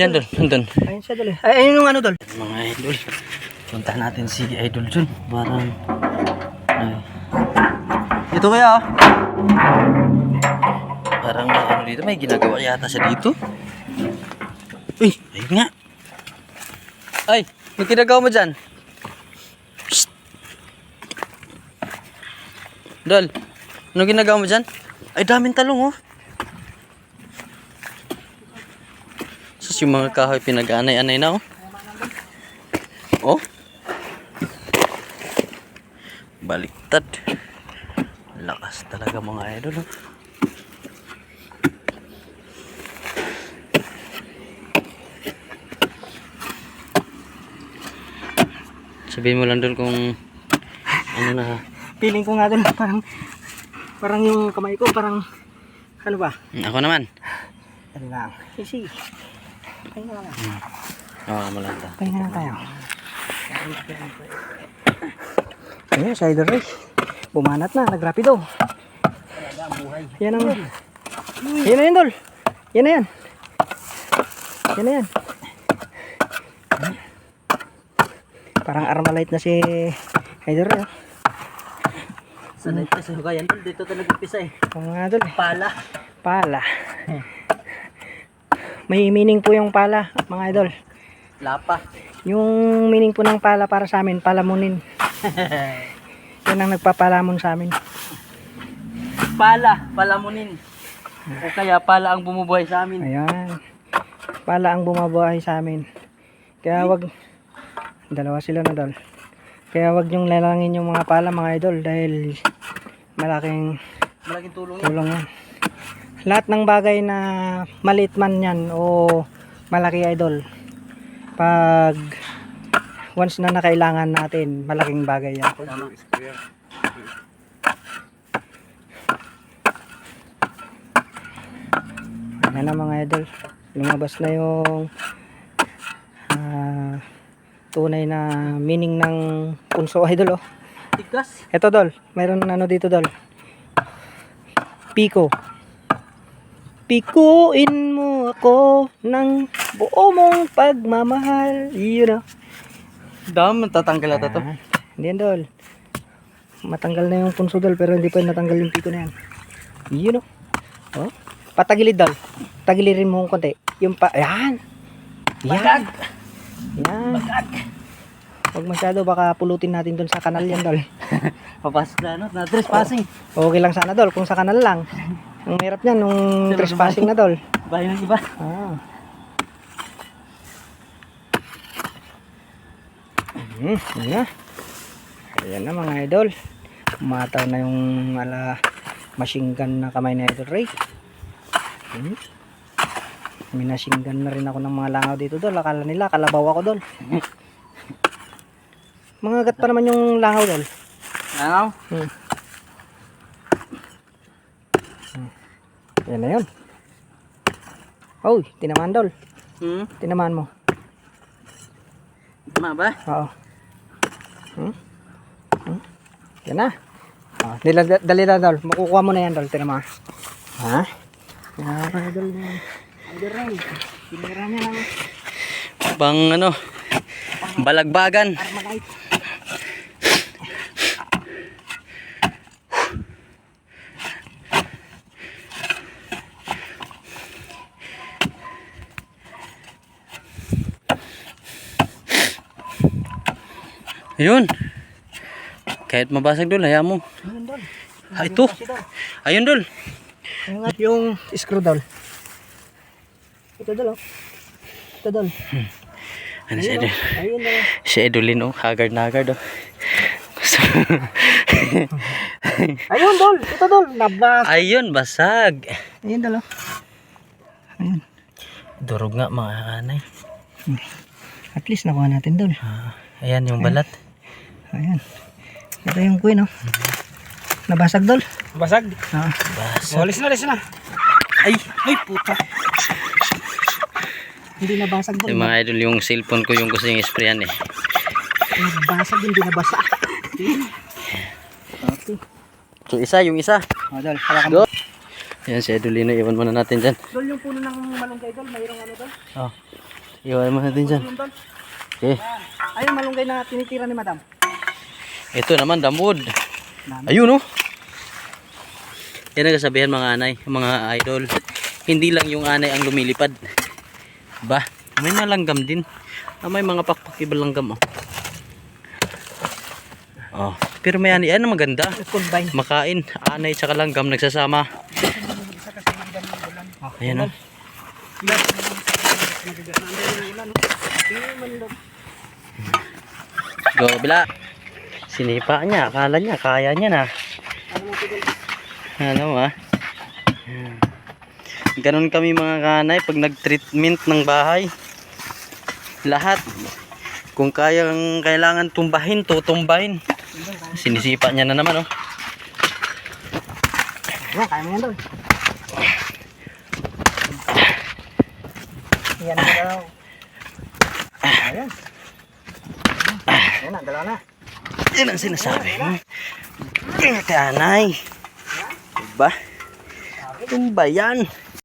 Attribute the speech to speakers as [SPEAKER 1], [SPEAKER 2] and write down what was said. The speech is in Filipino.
[SPEAKER 1] Yan dol, nandun.
[SPEAKER 2] Ayun siya dol eh. Ay, ayun yung ano dol.
[SPEAKER 1] Mga idol. Punta natin si Idol Jun. Parang... Ay. Ito kaya ah. Parang ano dito, may ginagawa yata siya dito. Uy, ayun nga. Ay, may ginagawa mo dyan. Psst. Dol, ano ginagawa mo dyan? Ay, daming talong oh. Sus, yung mga kahoy pinag-anay-anay na oh. Oh. Baliktad. Lakas talaga mga idol oh. Sabihin mo lang doon kung ano na.
[SPEAKER 2] Feeling ko nga dol, parang yung kamay ko, parang ano ba?
[SPEAKER 1] Ako naman.
[SPEAKER 2] Ano lang. Easy. Pahinga lang.
[SPEAKER 1] Oo, malanta.
[SPEAKER 2] Pahinga lang tayo. Ayun, sa Idol Ray. Bumanat na, nagrapido. Yan ang... Yan na yan, Dol. Yan na yan. Yan na yan. Parang Armalite na si Idol Ray.
[SPEAKER 1] Sanay pa sa hugayan, Dol. Dito talaga pisa eh.
[SPEAKER 2] Oo nga, Dol.
[SPEAKER 1] Pala.
[SPEAKER 2] Pala. May meaning po yung pala, mga idol.
[SPEAKER 1] Lapa.
[SPEAKER 2] Yung meaning po ng pala para sa amin, palamunin. Yan ang nagpapalamon sa amin.
[SPEAKER 1] Pala, palamunin. O kaya pala ang bumubuhay sa amin.
[SPEAKER 2] Ayan. Pala ang bumabuhay sa amin. Kaya wag, dalawa sila na dol. Kaya wag nyong lalangin yung mga pala mga idol dahil malaking
[SPEAKER 1] tulong
[SPEAKER 2] yan. Lahat ng bagay na maliit man yan o malaki idol, pag once na nakailangan natin, malaking bagay yan.
[SPEAKER 1] Tama.
[SPEAKER 2] Yan na mga idol, lumabas na yung tunay na meaning ng punso idol oh.
[SPEAKER 1] Tigas.
[SPEAKER 2] Ito dol, mayroon ano dito dol, Pico. Pikuin mo ako ng buo mong pagmamahal. Yun o.
[SPEAKER 1] Dam, tatanggal ata to.
[SPEAKER 2] Hindi yan dol. Matanggal na yung punso dol pero hindi pa natanggal yung piko na yan. Yun o. Oh. Patagilid dol. Tagilirin mo kung konti. Yung pa... Ayan.
[SPEAKER 1] Bagag.
[SPEAKER 2] Yan. Huwag masyado baka pulutin natin dun sa kanal yan dol.
[SPEAKER 1] Papasok na ano, na trespassing.
[SPEAKER 2] Okay lang sana dol kung sa kanal lang. Ang hirap niyan nung trespassing na dol.
[SPEAKER 1] Bayo ng iba.
[SPEAKER 2] Ah. Ayan na. Ayan na mga idol. Umataw na yung machine gun na kamay ni Idol Ray. May machine gun na rin ako ng mga langaw dito dol. Akala nila kalabaw ako dol. Mga gat pa naman yung langaw dol.
[SPEAKER 1] Langaw?
[SPEAKER 2] Yan na yun. Oy, tinamaan dol. Tinamaan mo.
[SPEAKER 1] Tama ba?
[SPEAKER 2] Oo. Yan na. Oh, dali na dol. Makukuha mo na yan dol. Tinamaan. Ha? Yan na dol. Idol Ray. Pinira niya lang.
[SPEAKER 1] Bang ano, balagbagan.
[SPEAKER 2] Armalite.
[SPEAKER 1] Ayun. Kahit mabasag dol, hayaan mo.
[SPEAKER 2] Ayun dol.
[SPEAKER 1] Ito. Ayun dol.
[SPEAKER 2] Yung screw dol. Ito dol oh. Ito dol.
[SPEAKER 1] Ano si Idol?
[SPEAKER 2] Ayun dol.
[SPEAKER 1] Si Idolin oh, haggard na haggard oh.
[SPEAKER 2] Ayun dol. Ito dol. Nabas.
[SPEAKER 1] Ayun, basag.
[SPEAKER 2] Ayun dol oh. Ayun.
[SPEAKER 1] Durog nga mga anay.
[SPEAKER 2] At least nakuha natin dol.
[SPEAKER 1] Ayan yung balat.
[SPEAKER 2] Ayan. Ito yung queen oh. Nabasag dol.
[SPEAKER 3] Basag.
[SPEAKER 1] Basag.
[SPEAKER 3] Walis na.
[SPEAKER 1] Ay puta.
[SPEAKER 2] Hindi nabasag dol.
[SPEAKER 1] Yung mga idol, yung cellphone ko yung gusto yung sprayan eh.
[SPEAKER 2] Nabasag hindi nabasa. Okay.
[SPEAKER 1] So isa, yung isa.
[SPEAKER 2] Oh dol. Hawakan mo.
[SPEAKER 1] Ayan si Idolino, iwan muna natin dyan.
[SPEAKER 2] Dol yung puno ng malunggay dol. Mayroong ano dol.
[SPEAKER 1] Oh. Iwan mo natin dyan. Okay.
[SPEAKER 2] Ayun, malunggay na tinitira ni madam.
[SPEAKER 1] Ito naman, damwood. Ayun oh. Yan ang kasabihan mga anay, mga idol. Hindi lang yung anay ang lumilipad. Ba, may mga langgam din. May mga pakpakibal langgam oh. Oh, pero may anay, ano maganda.
[SPEAKER 2] Combine.
[SPEAKER 1] Makain, anay tsaka langgam nagsasama. Ayan oh. Go, bila. Sinipa niya, akala niya, kaya niya na. Ano ah? Ganon kami mga kanay pag nag-treatment ng bahay. Lahat. Kung kayang kailangan tumbahin, tutumbahin. Sinisipa niya na naman oh.
[SPEAKER 2] Ayan, kaya mo yan doon. Yan na daw. Ayan. Ayan na, dalawa na.
[SPEAKER 1] Yan ang sinasabi. Kanay. Diba? Tumba yan.